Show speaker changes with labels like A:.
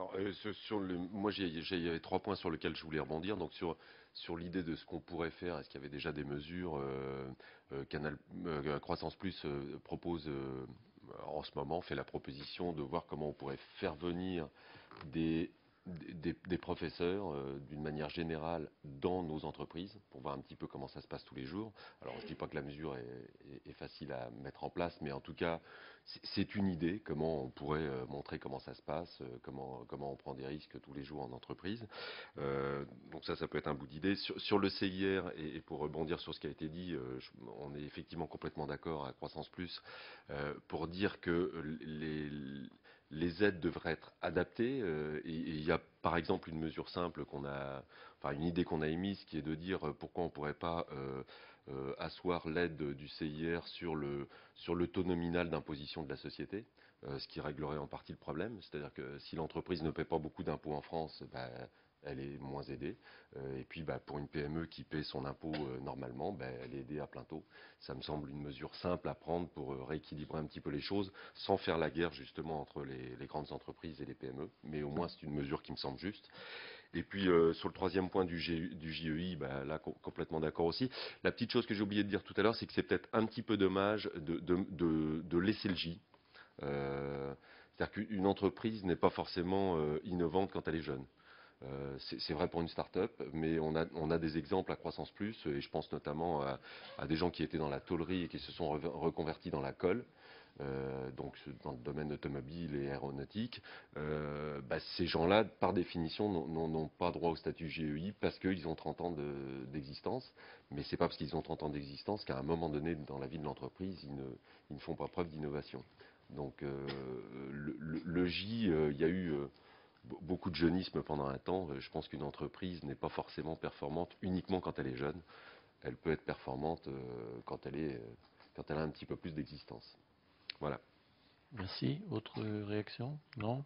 A: Alors, moi, j'ai 3 points sur lesquels je voulais rebondir. Donc, sur l'idée de ce qu'on pourrait faire, est-ce qu'il y avait déjà des mesures Croissance Plus propose en ce moment, fait la proposition de voir comment on pourrait faire venir des, des professeurs d'une manière générale dans nos entreprises pour voir un petit peu comment ça se passe tous les jours. Alors, je ne dis pas que la mesure est facile à mettre en place, mais en tout cas, c'est une idée, comment on pourrait montrer comment ça se passe, comment on prend des risques tous les jours en entreprise. Donc ça peut être un bout d'idée. Sur le CIR, et pour rebondir sur ce qui a été dit, on est effectivement complètement d'accord à Croissance Plus pour dire que les aides devraient être adaptées. Et il y a par exemple une mesure simple enfin une idée qu'on a émise, qui est de dire pourquoi on ne pourrait pas asseoir l'aide du CIR sur le taux nominal d'imposition de la société, ce qui réglerait en partie le problème. C'est-à-dire que si l'entreprise ne paie pas beaucoup d'impôts en France, elle est moins aidée. Et puis pour une PME qui paie son impôt normalement, elle est aidée à plein taux. Ça me semble une mesure simple à prendre pour rééquilibrer un petit peu les choses, sans faire la guerre justement entre les grandes entreprises et les PME. Mais au moins c'est une mesure qui me semble juste. Et puis sur le troisième point du JEI, là complètement d'accord aussi. La petite chose que j'ai oublié de dire tout à l'heure, c'est que c'est peut-être un petit peu dommage de laisser le J. C'est-à-dire qu'une entreprise n'est pas forcément innovante quand elle est jeune. C'est vrai pour une start-up, mais on a des exemples à Croissance Plus, et je pense notamment à des gens qui étaient dans la tôlerie et qui se sont reconvertis dans la colle, donc dans le domaine automobile et aéronautique. Ces gens-là, par définition, n'ont pas droit au statut GEI parce qu'ils ont 30 ans d'existence, mais c'est pas parce qu'ils ont 30 ans d'existence qu'à un moment donné dans la vie de l'entreprise, ils ne font pas preuve d'innovation. Donc le J, il y a eu beaucoup de jeunisme pendant un temps. Je pense qu'une entreprise n'est pas forcément performante uniquement quand elle est jeune. Elle peut être performante quand elle a un petit peu plus d'existence. Voilà.
B: Merci. Autre réaction? Non?